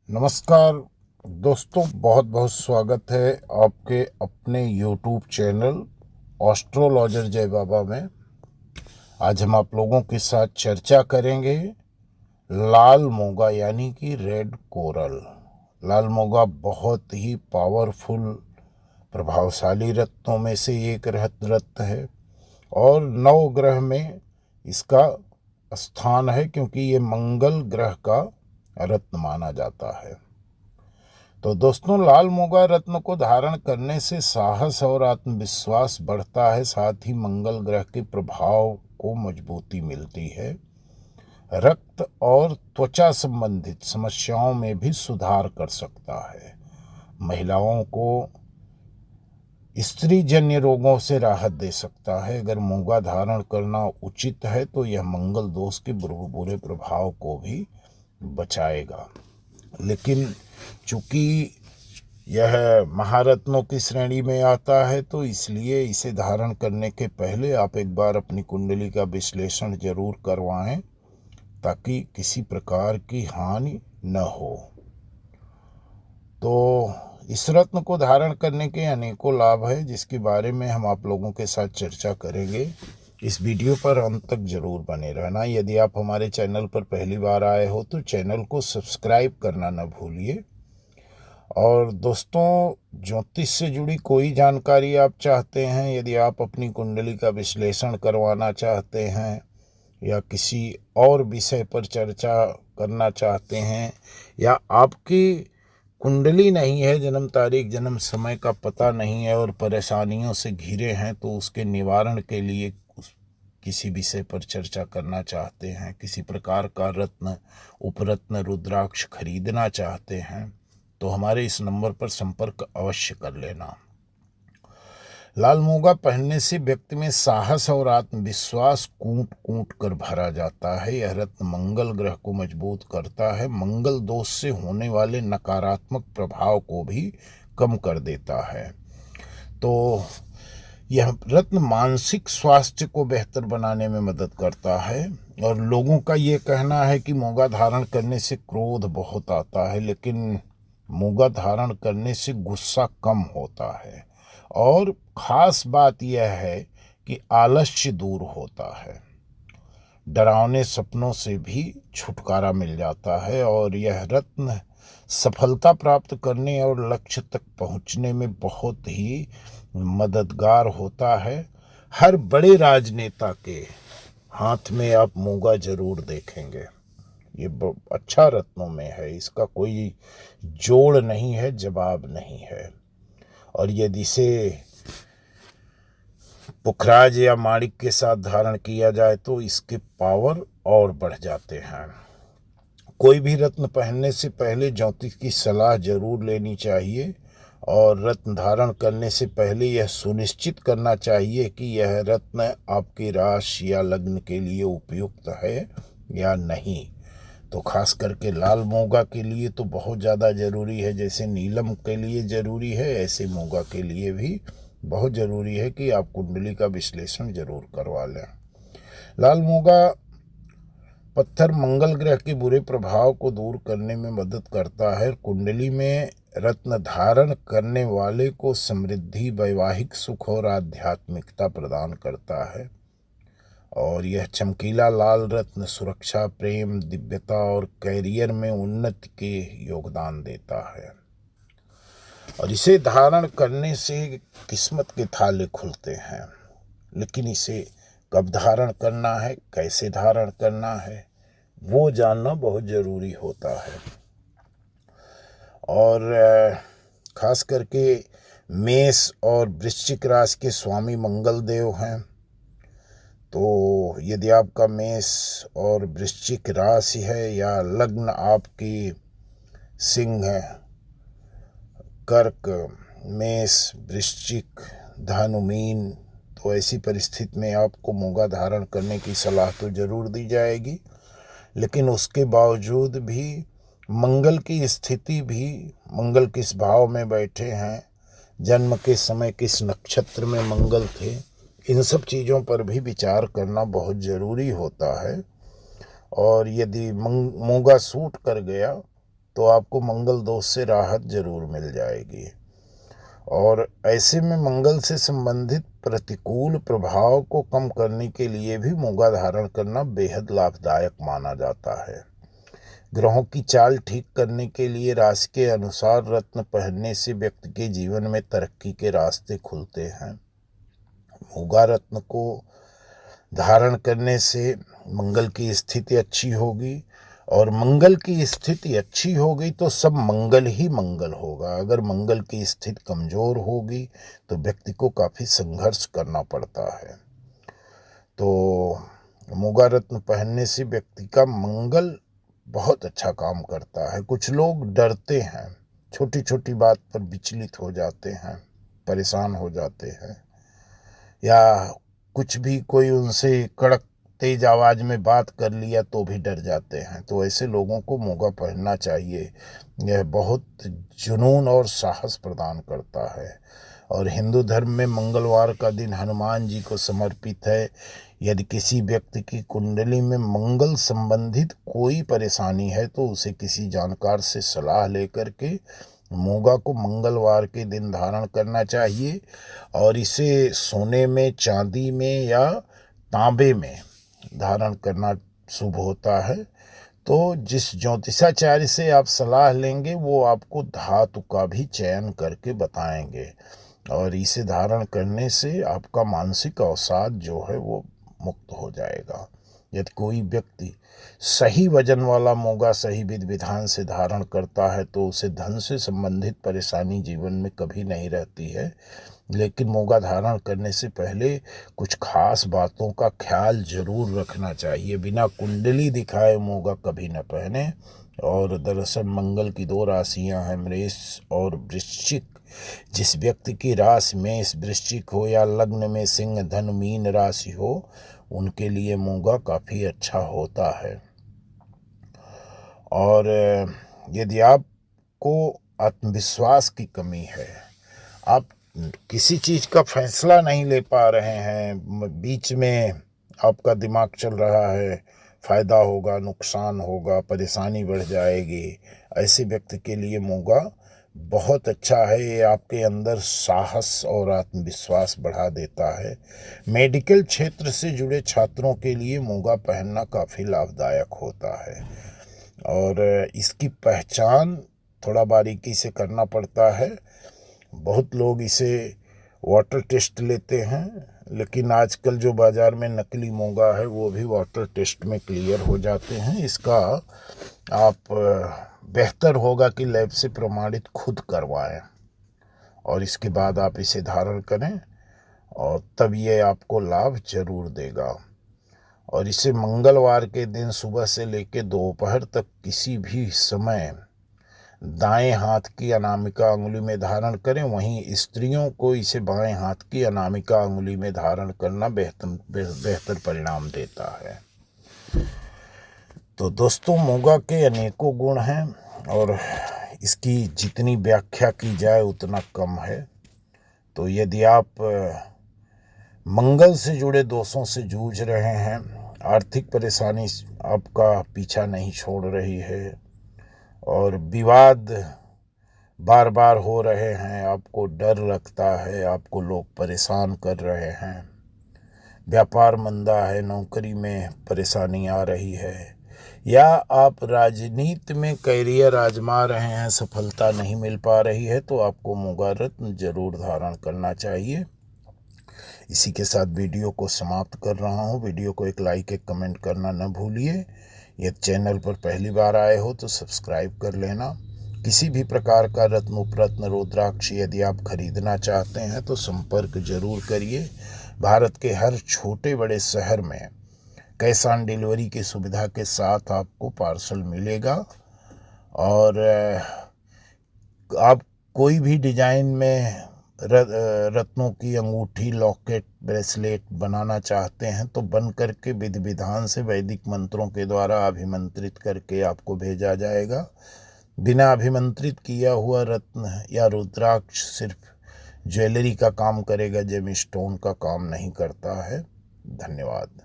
नमस्कार दोस्तों, बहुत बहुत स्वागत है आपके अपने यूट्यूब चैनल एस्ट्रोलॉजर जय बाबा में। आज हम आप लोगों के साथ चर्चा करेंगे लाल मोगा यानी कि रेड कोरल। लाल मोगा बहुत ही पावरफुल प्रभावशाली रत्नों में से एक रत्न है और नवग्रह में इसका स्थान है, क्योंकि ये मंगल ग्रह का रत्न माना जाता है। तो दोस्तों, लाल मोगा रत्न को धारण करने से साहस और आत्मविश्वास बढ़ता है, साथ ही मंगल ग्रह के प्रभाव को मजबूती मिलती है। रक्त और त्वचा संबंधित समस्याओं में भी सुधार कर सकता है। महिलाओं को स्त्री जन्य रोगों से राहत दे सकता है। अगर मोगा धारण करना उचित है तो यह मंगल दोष के बुरे प्रभाव को भी बचाएगा। लेकिन चूंकि यह महारत्नों की श्रेणी में आता है तो इसलिए इसे धारण करने के पहले आप एक बार अपनी कुंडली का विश्लेषण जरूर करवाएं, ताकि किसी प्रकार की हानि न हो। तो इस रत्न को धारण करने के अनेकों लाभ है, जिसके बारे में हम आप लोगों के साथ चर्चा करेंगे। इस वीडियो पर अंत तक जरूर बने रहना। यदि आप हमारे चैनल पर पहली बार आए हो तो चैनल को सब्सक्राइब करना न भूलिए। और दोस्तों, ज्योतिष से जुड़ी कोई जानकारी आप चाहते हैं, यदि आप अपनी कुंडली का विश्लेषण करवाना चाहते हैं या किसी और विषय पर चर्चा करना चाहते हैं, या आपकी कुंडली नहीं है, जन्म तारीख जन्म समय का पता नहीं है और परेशानियों से घिरे हैं, तो उसके निवारण के लिए किसी विषय पर चर्चा करना चाहते हैं, किसी प्रकार का रत्न उपरत्न रुद्राक्ष खरीदना चाहते हैं, तो हमारे इस नंबर पर संपर्क अवश्य कर लेना। लाल मोगा पहनने से व्यक्ति में साहस और आत्मविश्वास कूट कूट कर भरा जाता है। यह रत्न मंगल ग्रह को मजबूत करता है, मंगल दोष से होने वाले नकारात्मक प्रभाव को भी कम कर देता है। तो यह रत्न मानसिक स्वास्थ्य को बेहतर बनाने में मदद करता है। और लोगों का ये कहना है कि मोगा धारण करने से क्रोध बहुत आता है, लेकिन मोगा धारण करने से गुस्सा कम होता है। और खास बात यह है कि आलस्य दूर होता है, डरावने सपनों से भी छुटकारा मिल जाता है। और यह रत्न सफलता प्राप्त करने और लक्ष्य तक पहुंचने में बहुत ही मददगार होता है। हर बड़े राजनेता के हाथ में आप मोगा जरूर देखेंगे। ये अच्छा रत्नों में है, इसका कोई जोड़ नहीं है, जवाब नहीं है। और यदि इसे पुखराज या माणिक के साथ धारण किया जाए तो इसके पावर और बढ़ जाते हैं। कोई भी रत्न पहनने से पहले ज्योतिष की सलाह जरूर लेनी चाहिए, और रत्न धारण करने से पहले यह सुनिश्चित करना चाहिए कि यह रत्न आपकी राशि या लग्न के लिए उपयुक्त है या नहीं। तो खास करके लाल मोगा के लिए तो बहुत ज़्यादा ज़रूरी है। जैसे नीलम के लिए ज़रूरी है, ऐसे मोगा के लिए भी बहुत ज़रूरी है कि आप कुंडली का विश्लेषण जरूर करवा लें। लाल मोगा पत्थर मंगल ग्रह के बुरे प्रभाव को दूर करने में मदद करता है। कुंडली में रत्न धारण करने वाले को समृद्धि, वैवाहिक सुख और आध्यात्मिकता प्रदान करता है। और यह चमकीला लाल रत्न सुरक्षा, प्रेम, दिव्यता और कैरियर में उन्नति के योगदान देता है। और इसे धारण करने से किस्मत के ताले खुलते हैं। लेकिन इसे कब धारण करना है, कैसे धारण करना है, वो जानना बहुत ज़रूरी होता है। और खास करके मेष और वृश्चिक राशि के स्वामी मंगल देव हैं। तो यदि आपका मेष और वृश्चिक राशि है या लग्न आपकी सिंह है, कर्क, मेष, वृश्चिक, धनु, मीन, तो ऐसी परिस्थिति में आपको मोगा धारण करने की सलाह तो जरूर दी जाएगी। लेकिन उसके बावजूद भी मंगल की स्थिति भी, मंगल किस भाव में बैठे हैं, जन्म के समय किस नक्षत्र में मंगल थे, इन सब चीज़ों पर भी विचार करना बहुत ज़रूरी होता है। और यदि मोगा सूट कर गया तो आपको मंगल दोष से राहत जरूर मिल जाएगी। और ऐसे में मंगल से संबंधित प्रतिकूल प्रभाव को कम करने के लिए भी मूंगा धारण करना बेहद लाभदायक माना जाता है। ग्रहों की चाल ठीक करने के लिए राशि के अनुसार रत्न पहनने से व्यक्ति के जीवन में तरक्की के रास्ते खुलते हैं। मूंगा रत्न को धारण करने से मंगल की स्थिति अच्छी होगी, और मंगल की स्थिति अच्छी होगी तो सब मंगल ही मंगल होगा। अगर मंगल की स्थिति कमजोर होगी तो व्यक्ति को काफ़ी संघर्ष करना पड़ता है। तो मूंगा रत्न पहनने से व्यक्ति का मंगल बहुत अच्छा काम करता है। कुछ लोग डरते हैं, छोटी छोटी बात पर विचलित हो जाते हैं, परेशान हो जाते हैं, या कुछ भी कोई उनसे कड़क तेज आवाज़ में बात कर लिया तो भी डर जाते हैं। तो ऐसे लोगों को मूंगा पहनना चाहिए। यह बहुत जुनून और साहस प्रदान करता है। और हिंदू धर्म में मंगलवार का दिन हनुमान जी को समर्पित है। यदि किसी व्यक्ति की कुंडली में मंगल संबंधित कोई परेशानी है तो उसे किसी जानकार से सलाह लेकर के मूंगा को मंगलवार के दिन धारण करना चाहिए। और इसे सोने में, चांदी में या तांबे में धारण करना शुभ होता है। तो जिस ज्योतिषाचार्य से आप सलाह लेंगे वो आपको धातु का भी चयन करके बताएंगे, और इसे धारण करने से आपका मानसिक अवसाद जो है वो मुक्त हो जाएगा। यदि कोई व्यक्ति सही वजन वाला मूंगा सही विधि विधान से धारण करता है तो उसे धन से संबंधित परेशानी जीवन में कभी नहीं रहती है। लेकिन मूंगा धारण करने से पहले कुछ खास बातों का ख्याल जरूर रखना चाहिए। बिना कुंडली दिखाए मूंगा कभी न पहने। और दरअसल मंगल की 2 राशियां हैं, मेष और वृश्चिक। जिस व्यक्ति की राशि मेष वृश्चिक हो या लग्न में सिंह धनु मीन राशि हो, उनके लिए मूंगा काफ़ी अच्छा होता है। और यदि आपको आत्मविश्वास की कमी है, आप किसी चीज़ का फैसला नहीं ले पा रहे हैं, बीच में आपका दिमाग चल रहा है, फ़ायदा होगा, नुकसान होगा, परेशानी बढ़ जाएगी, ऐसे व्यक्ति के लिए मूंगा बहुत अच्छा है। ये आपके अंदर साहस और आत्मविश्वास बढ़ा देता है। मेडिकल क्षेत्र से जुड़े छात्रों के लिए मूंगा पहनना काफ़ी लाभदायक होता है। और इसकी पहचान थोड़ा बारीकी से करना पड़ता है। बहुत लोग इसे वाटर टेस्ट लेते हैं, लेकिन आजकल जो बाज़ार में नकली मूंगा है वो भी वाटर टेस्ट में क्लियर हो जाते हैं। इसका आप बेहतर होगा कि लैब से प्रमाणित खुद करवाएं, और इसके बाद आप इसे धारण करें, और तब ये आपको लाभ जरूर देगा। और इसे मंगलवार के दिन सुबह से लेकर दोपहर तक किसी भी समय दाएं हाथ की अनामिका अंगुली में धारण करें। वहीं स्त्रियों को इसे बाएं हाथ की अनामिका अंगुली में धारण करना बेहतर परिणाम देता है। तो दोस्तों, मूंगा के अनेकों गुण हैं और इसकी जितनी व्याख्या की जाए उतना कम है। तो यदि आप मंगल से जुड़े दोषों से जूझ रहे हैं, आर्थिक परेशानी आपका पीछा नहीं छोड़ रही है, और विवाद बार बार हो रहे हैं, आपको डर लगता है, आपको लोग परेशान कर रहे हैं, व्यापार मंदा है, नौकरी में परेशानी आ रही है, या आप राजनीति में कैरियर आजमा रहे हैं, सफलता नहीं मिल पा रही है, तो आपको मूंगा रत्न जरूर धारण करना चाहिए। इसी के साथ वीडियो को समाप्त कर रहा हूँ। वीडियो को एक लाइक, एक कमेंट करना न भूलिए। यदि चैनल पर पहली बार आए हो तो सब्सक्राइब कर लेना। किसी भी प्रकार का रत्न, उपरत्न, रुद्राक्ष यदि आप खरीदना चाहते हैं तो संपर्क जरूर करिए। भारत के हर छोटे बड़े शहर में कैश ऑन डिलीवरी की सुविधा के साथ आपको पार्सल मिलेगा। और आप कोई भी डिजाइन में रत्नों की अंगूठी, लॉकेट, ब्रेसलेट बनाना चाहते हैं तो बन करके विधि विधान से वैदिक मंत्रों के द्वारा अभिमंत्रित करके आपको भेजा जाएगा। बिना अभिमंत्रित किया हुआ रत्न या रुद्राक्ष सिर्फ ज्वेलरी का काम करेगा, जेम स्टोन का काम नहीं करता है। धन्यवाद।